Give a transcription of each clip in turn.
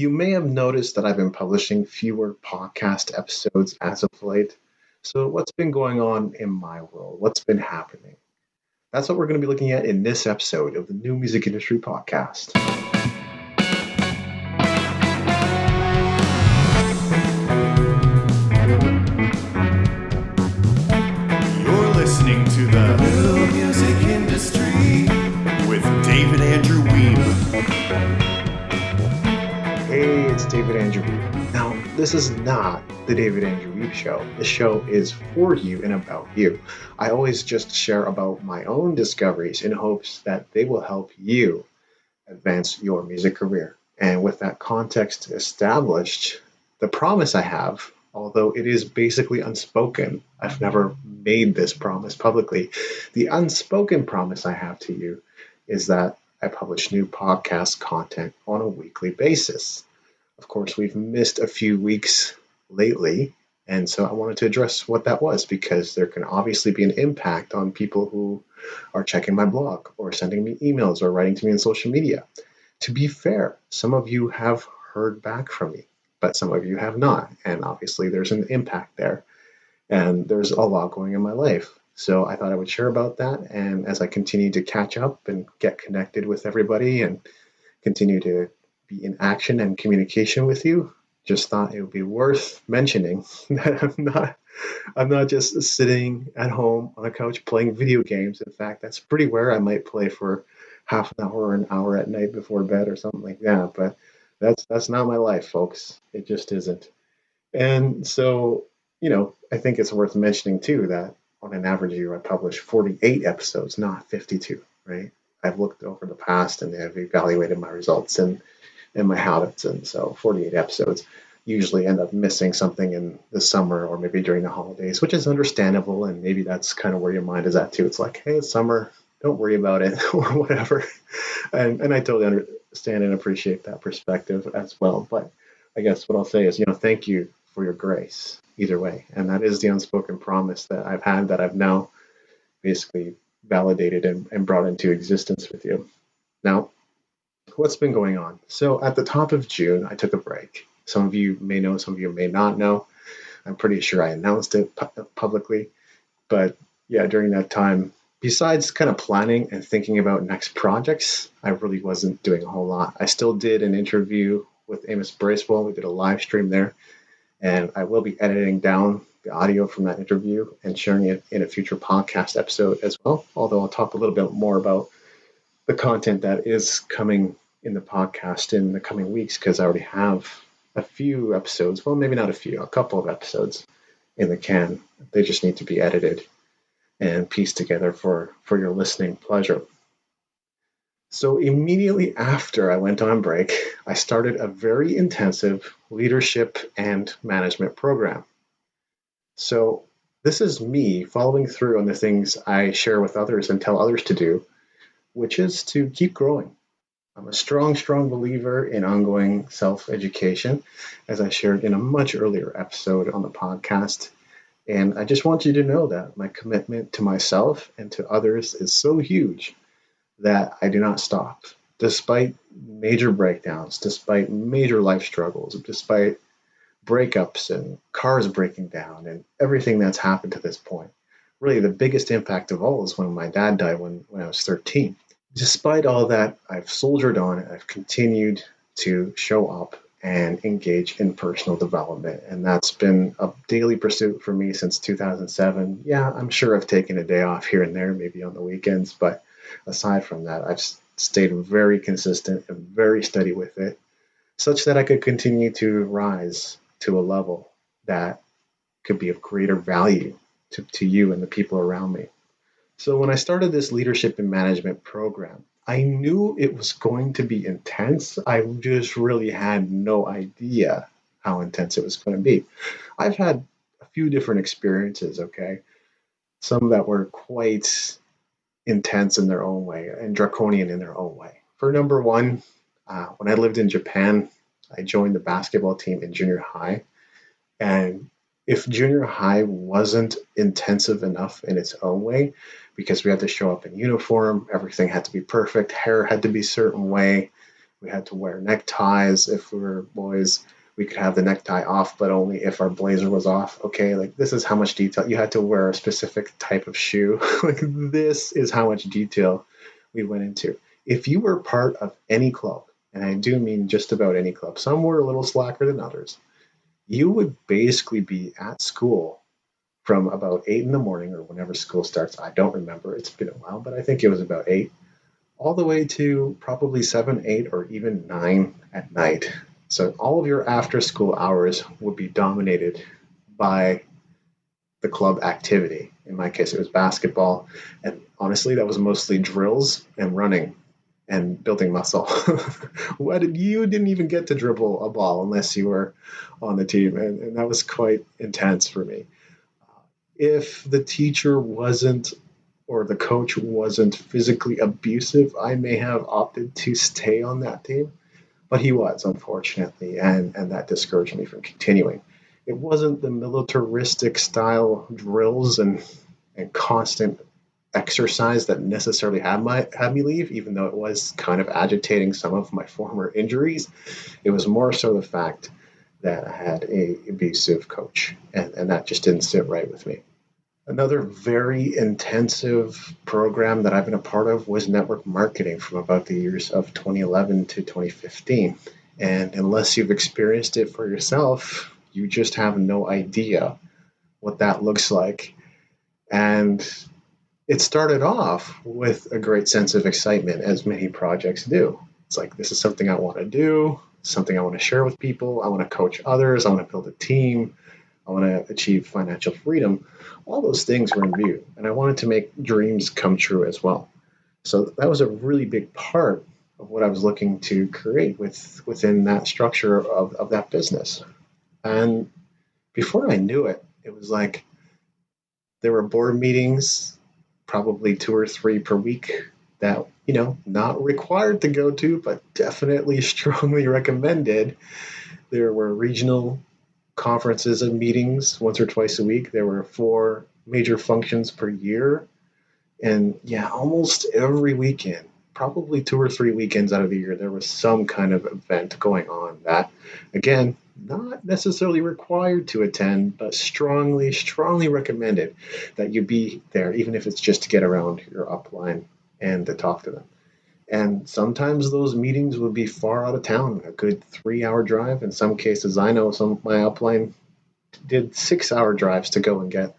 You may have noticed that I've been publishing fewer podcast episodes as of late. So, what's been going on in my world? What's been happening? That's what we're going to be looking at in this episode of the New Music Industry Podcast. You're listening to the New Music Industry with David Andrew Wiebe. Hey, it's David Andrew Wiebe. Now, this is not the David Andrew Wiebe Show. The show is for you and about you. I always just share about my own discoveries in hopes that they will help you advance your music career. And with that context established, the promise I have, although it is basically unspoken, I've never made this promise publicly. The unspoken promise I have to you is that I publish new podcast content on a weekly basis. Of course, we've missed a few weeks lately, and so I wanted to address what that was because there can obviously be an impact on people who are checking my blog or sending me emails or writing to me on social media. To be fair, some of you have heard back from me, but some of you have not, and obviously there's an impact there, and there's a lot going in my life. So I thought I would share about that, and as I continue to catch up and get connected with everybody and continue to be in action and communication with you, just thought it would be worth mentioning that I'm not just sitting at home on a couch playing video games. In fact, that's pretty rare. I might play for half an hour or an hour at night before bed or something like that, but that's not my life, folks. It just isn't. And so, I think it's worth mentioning too that on an average year, I publish 48 episodes, not 52, right? I've looked over the past and I've evaluated my results and my habits. And so 48 episodes usually end up missing something in the summer or maybe during the holidays, which is understandable. And maybe that's kind of where your mind is at too. It's like, hey, it's summer, don't worry about it or whatever. And I totally understand and appreciate that perspective as well. But I guess what I'll say is, thank you for your grace either way. And that is the unspoken promise that I've had that I've now basically validated and brought into existence with you. Now, what's been going on? So at the top of June, I took a break. Some of you may know, some of you may not know. I'm pretty sure I announced it publicly. But yeah, during that time, besides kind of planning and thinking about next projects, I really wasn't doing a whole lot. I still did an interview with Amos Bracewell. We did a live stream there. And I will be editing down the audio from that interview and sharing it in a future podcast episode as well. Although I'll talk a little bit more about the content that is coming in the podcast in the coming weeks because I already have a few episodes. Well, maybe not a few, a couple of episodes in the can. They just need to be edited and pieced together for your listening pleasure. So immediately after I went on break, I started a very intensive leadership and management program. So this is me following through on the things I share with others and tell others to do, which is to keep growing. I'm a strong believer in ongoing self-education, as I shared in a much earlier episode on the podcast. And I just want you to know that my commitment to myself and to others is so huge that I do not stop, despite major breakdowns, despite major life struggles, despite breakups and cars breaking down and everything that's happened to this point. Really, the biggest impact of all is when my dad died when I was 13. Despite all that, I've soldiered on. I've continued to show up and engage in personal development. And that's been a daily pursuit for me since 2007. Yeah, I'm sure I've taken a day off here and there, maybe on the weekends, but aside from that, I've stayed very consistent and very steady with it, such that I could continue to rise to a level that could be of greater value to you and the people around me. So when I started this leadership and management program, I knew it was going to be intense. I just really had no idea how intense it was going to be. I've had a few different experiences, okay? Some that were quite intense in their own way and draconian in their own way. For number one, when I lived in Japan, I joined the basketball team in junior high. And if junior high wasn't intensive enough in its own way, because we had to show up in uniform, everything had to be perfect, hair had to be a certain way, We had to wear neckties. If we were boys, we could have the necktie off, but only if our blazer was off. Okay, like this is how much detail. You had to wear a specific type of shoe. Like this is how much detail we went into. If you were part of any club, and I do mean just about any club, some were a little slacker than others, you would basically be at school from about 8 in the morning or whenever school starts. I don't remember. It's been a while, but I think it was about 8 all the way to probably 7, 8, or even 9 at night. So all of your after school hours would be dominated by the club activity. In my case, it was basketball. And honestly, that was mostly drills and running and building muscle. You didn't even get to dribble a ball unless you were on the team. And that was quite intense for me. If the teacher wasn't or the coach wasn't physically abusive, I may have opted to stay on that team. But he was, unfortunately, and that discouraged me from continuing. It wasn't the militaristic style drills and constant exercise that necessarily had me leave, even though it was kind of agitating some of my former injuries. It was more so the fact that I had a abusive coach, and that just didn't sit right with me. Another very intensive program that I've been a part of was network marketing from about the years of 2011 to 2015. And unless you've experienced it for yourself, you just have no idea what that looks like. And it started off with a great sense of excitement, as many projects do. It's like, this is something I want to do, something I want to share with people. I want to coach others. I want to build a team. I want to achieve financial freedom. All those things were in view, and I wanted to make dreams come true as well. So that was a really big part of what I was looking to create within that structure of that business. And before I knew it, it was like there were board meetings, probably 2 or 3 per week that, not required to go to, but definitely strongly recommended. There were regional conferences and meetings once or twice a week. There were 4 major functions per year. And yeah, almost every weekend, probably 2 or 3 weekends out of the year, there was some kind of event going on that, again, not necessarily required to attend, but strongly, strongly recommended that you be there, even if it's just to get around your upline and to talk to them. And sometimes those meetings would be far out of town, a good 3-hour drive. In some cases, I know some of my upline did 6-hour drives to go and get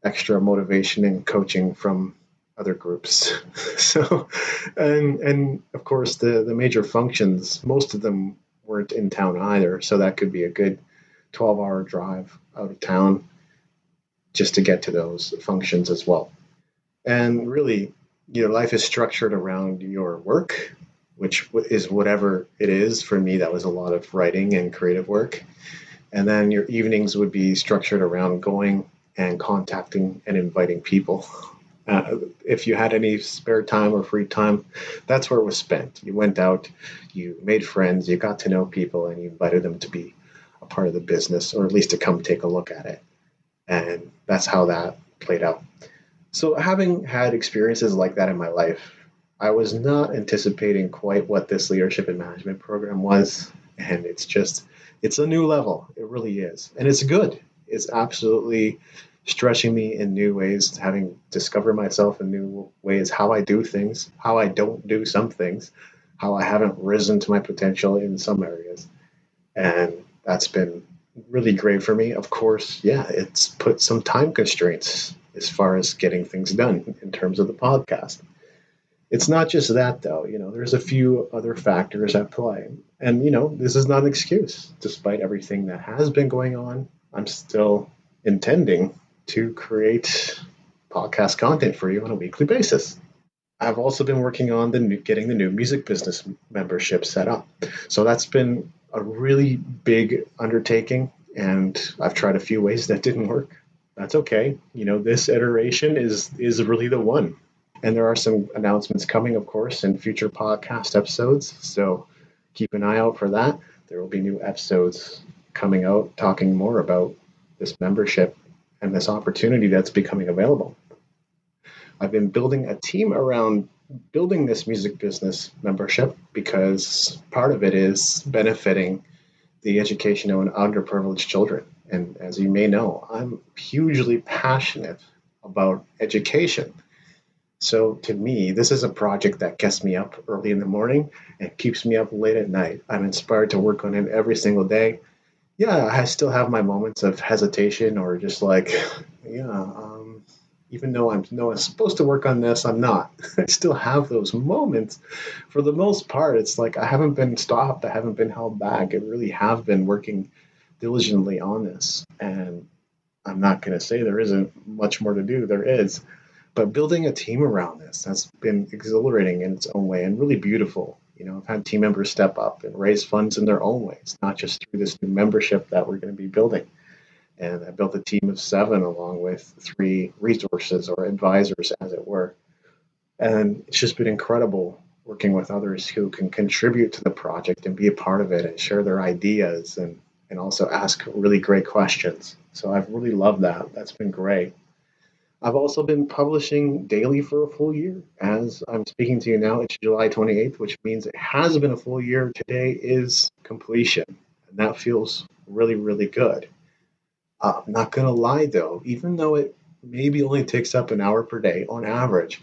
extra motivation and coaching from other groups. So, and of course, the major functions, most of them weren't in town either. So that could be a good 12-hour drive out of town just to get to those functions as well. And really, your life is structured around your work, which is whatever it is. For me, that was a lot of writing and creative work. And then your evenings would be structured around going and contacting and inviting people. If you had any spare time or free time, that's where it was spent. You went out, you made friends, you got to know people, and you invited them to be a part of the business, or at least to come take a look at it. And that's how that played out. So having had experiences like that in my life, I was not anticipating quite what this leadership and management program was. And it's a new level. It really is. And it's good. It's absolutely stretching me in new ways, having discovered myself in new ways, how I do things, how I don't do some things, how I haven't risen to my potential in some areas. And that's been really great for me. Of course, yeah, it's put some time constraints as far as getting things done in terms of the podcast. It's not just that, though. There's a few other factors at play. And, this is not an excuse. Despite everything that has been going on, I'm still intending to create podcast content for you on a weekly basis. I've also been working on getting the new music business membership set up. So that's been a really big undertaking, and I've tried a few ways that didn't work. That's okay. This iteration is really the one. And there are some announcements coming, of course, in future podcast episodes. So keep an eye out for that. There will be new episodes coming out talking more about this membership and this opportunity that's becoming available. I've been building a team around building this music business membership because part of it is benefiting the education of underprivileged children. And as you may know, I'm hugely passionate about education. So to me, this is a project that gets me up early in the morning and keeps me up late at night. I'm inspired to work on it every single day. Yeah, I still have my moments of hesitation or just like, yeah, even though I'm supposed to work on this, I'm not. I still have those moments. For the most part, it's like I haven't been stopped, I haven't been held back. I really have been working diligently on this. And I'm not going to say there isn't much more to do. There is. But building a team around this has been exhilarating in its own way and really beautiful. I've had team members step up and raise funds in their own ways, not just through this new membership that we're going to be building. And I built a team of 7 along with 3 resources or advisors, as it were. And it's just been incredible working with others who can contribute to the project and be a part of it and share their ideas and also ask really great questions. So I've really loved that. That's been great. I've also been publishing daily for a full year. As I'm speaking to you now, it's July 28th, which means it has been a full year. Today is completion. And that feels really, really good. I'm not going to lie though, even though it maybe only takes up an hour per day on average,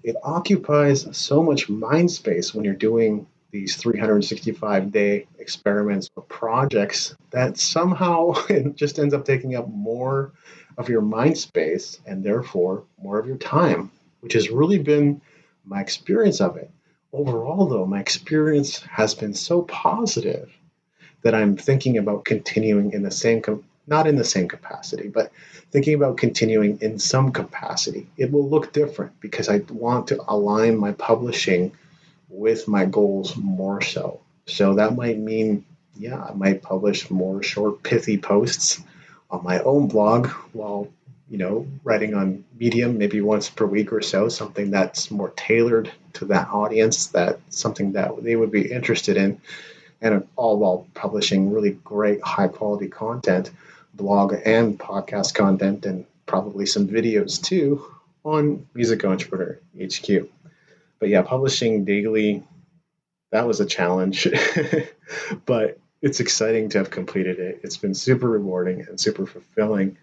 it occupies so much mind space when you're doing these 365-day experiments or projects that somehow it just ends up taking up more of your mind space and therefore more of your time, which has really been my experience of it. Overall, though, my experience has been so positive that I'm thinking about continuing in the same, not in the same capacity, but thinking about continuing in some capacity. It will look different because I want to align my publishing with my goals more so. So that might mean, yeah, I might publish more short, pithy posts on my own blog while, writing on Medium maybe once per week or so, something that's more tailored to that audience, that something that they would be interested in, and all while publishing really great high quality content, blog and podcast content, and probably some videos too on Music Entrepreneur HQ. But yeah, publishing daily, that was a challenge, but it's exciting to have completed it. It's been super rewarding and super fulfilling,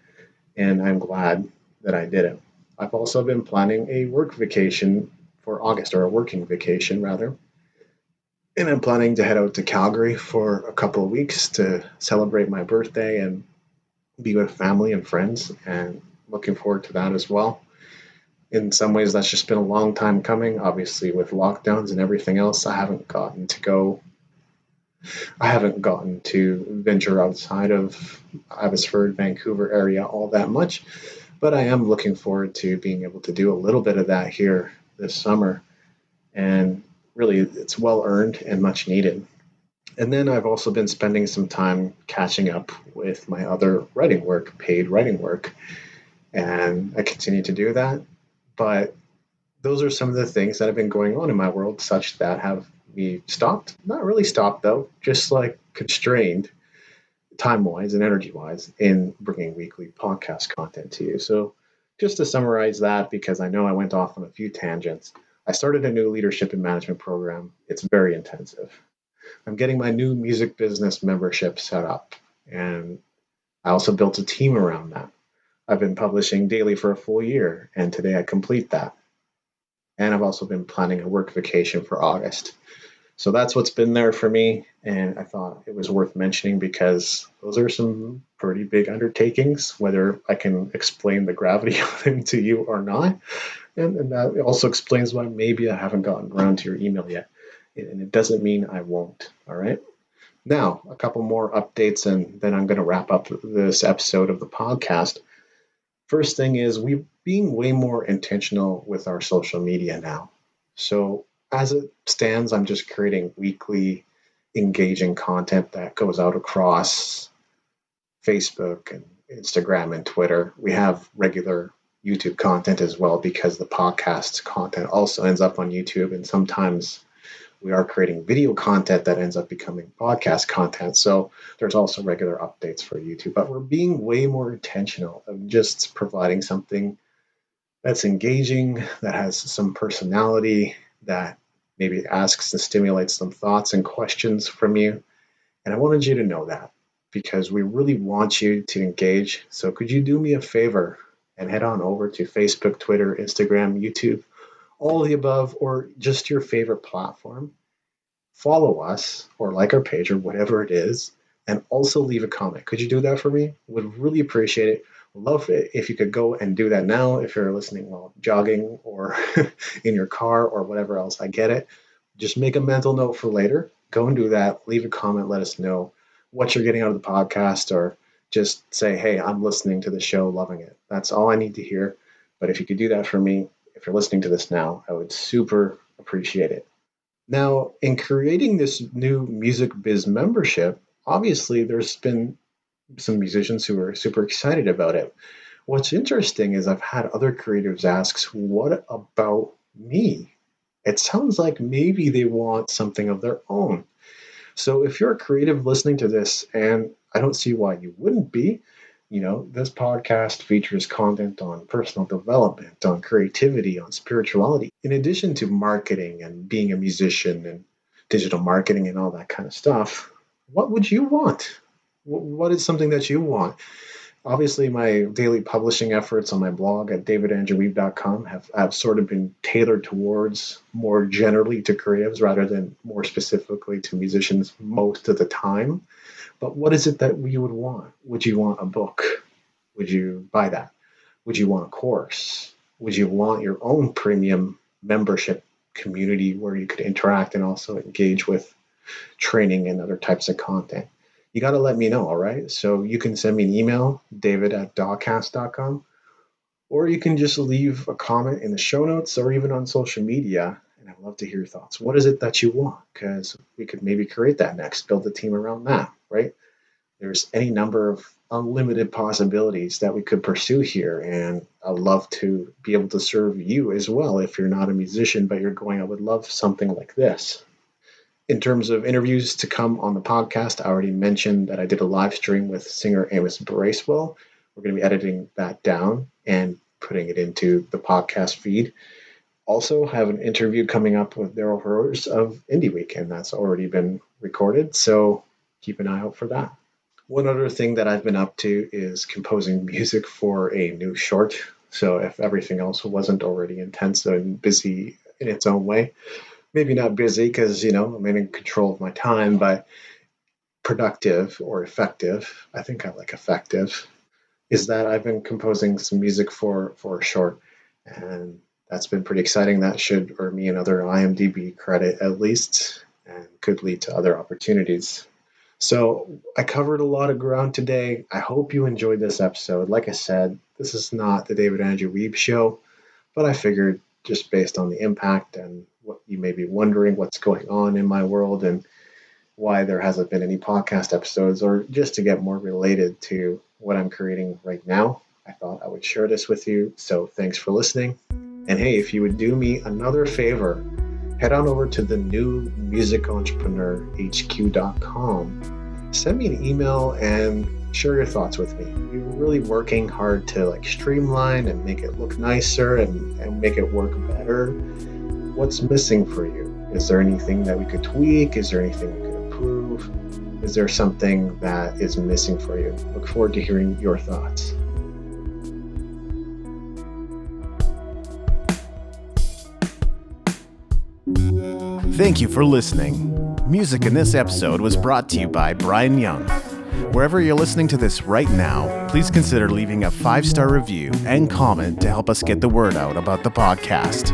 and I'm glad that I did it. I've also been planning a work vacation for August, or a working vacation rather, and I'm planning to head out to Calgary for a couple of weeks to celebrate my birthday and be with family and friends, and looking forward to that as well. In some ways, that's just been a long time coming. Obviously, with lockdowns and everything else, I haven't gotten to go. I haven't gotten to venture outside of Abbotsford, Vancouver area all that much, but I am looking forward to being able to do a little bit of that here this summer. And really, it's well earned and much needed. And then I've also been spending some time catching up with my other writing work, paid writing work, and I continue to do that. But those are some of the things that have been going on in my world, such that have me stopped. Not really stopped, though, just like constrained time wise and energy wise in bringing weekly podcast content to you. So, just to summarize that, because I know I went off on a few tangents, I started a new leadership and management program. It's very intensive. I'm getting my new music business membership set up, and I also built a team around that. I've been publishing daily for a full year, and today I complete that. And I've also been planning a work vacation for August. So that's what's been there for me, and I thought it was worth mentioning because those are some pretty big undertakings, whether I can explain the gravity of them to you or not. And that also explains why maybe I haven't gotten around to your email yet. And it doesn't mean I won't, all right? Now, a couple more updates, and then I'm going to wrap up this episode of the podcast. First thing is we're being way more intentional with our social media now. So as it stands, I'm just creating weekly engaging content that goes out across Facebook and Instagram and Twitter. We have regular YouTube content as well because the podcast content also ends up on YouTube, and sometimes we are creating video content that ends up becoming podcast content. So there's also regular updates for YouTube, but we're being way more intentional of just providing something that's engaging, that has some personality, that maybe asks and stimulates some thoughts and questions from you. And I wanted you to know that because we really want you to engage. So could you do me a favor and head on over to Facebook, Twitter, Instagram, YouTube, all of the above, or just your favorite platform? Follow us or like our page or whatever it is, and also leave a comment. Could you do that for me? Would really appreciate it. Love it if you could go and do that now if you're listening while jogging or in your car or whatever else. I get it. Just make a mental note for later. Go and do that. Leave a comment. Let us know what you're getting out of the podcast, or just say, hey, I'm listening to the show, loving it. That's all I need to hear. But if you could do that for me, if you're listening to this now, I would super appreciate it. Now, in creating this new Music Biz membership, obviously there's been some musicians who are super excited about it. What's interesting is I've had other creatives ask, what about me? It sounds like maybe they want something of their own. So if you're a creative listening to this, and I don't see why you wouldn't be, this podcast features content on personal development, on creativity, on spirituality, in addition to marketing and being a musician and digital marketing and all that kind of stuff. What would you want? What is something that you want? Obviously, my daily publishing efforts on my blog at davidandrewweeb.com have sort of been tailored towards more generally to creatives rather than more specifically to musicians most of the time. But what is it that you would want? Would you want a book? Would you buy that? Would you want a course? Would you want your own premium membership community where you could interact and also engage with training and other types of content? You got to let me know, all right? So you can send me an email, david@dawcast.com, or you can just leave a comment in the show notes or even on social media, and I'd love to hear your thoughts. What is it that you want? Because we could maybe create that next, build a team around that, right? There's any number of unlimited possibilities that we could pursue here, and I'd love to be able to serve you as well. If you're not a musician, but you're going, I would love something like this. In terms of interviews to come on the podcast, I already mentioned that I did a live stream with singer Amos Bracewell. We're going to be editing that down and putting it into the podcast feed. Also have an interview coming up with Daryl Hurst of Indie Week, and that's already been recorded, so keep an eye out for that. One other thing that I've been up to is composing music for a new short. So if everything else wasn't already intense and busy in its own way, maybe not busy because, I'm in control of my time, but productive or effective, I think I like effective, is that I've been composing some music for a short, and that's been pretty exciting. That should earn me another IMDb credit at least, and could lead to other opportunities. So I covered a lot of ground today. I hope you enjoyed this episode. Like I said, this is not the David Andrew Wiebe show, but I figured just based on the impact and what you may be wondering what's going on in my world and why there hasn't been any podcast episodes, or just to get more related to what I'm creating right now, I thought I would share this with you. So thanks for listening. And hey, if you would do me another favor, head on over to the new musicentrepreneurhq.com. Send me an email and share your thoughts with me. We're really working hard to streamline and make it look nicer and make it work better. What's missing for you? Is there anything that we could tweak? Is there anything we could improve? Is there something that is missing for you? Look forward to hearing your thoughts. Thank you for listening. Music in this episode was brought to you by Brian Young. Wherever you're listening to this right now, please consider leaving a 5-star review and comment to help us get the word out about the podcast.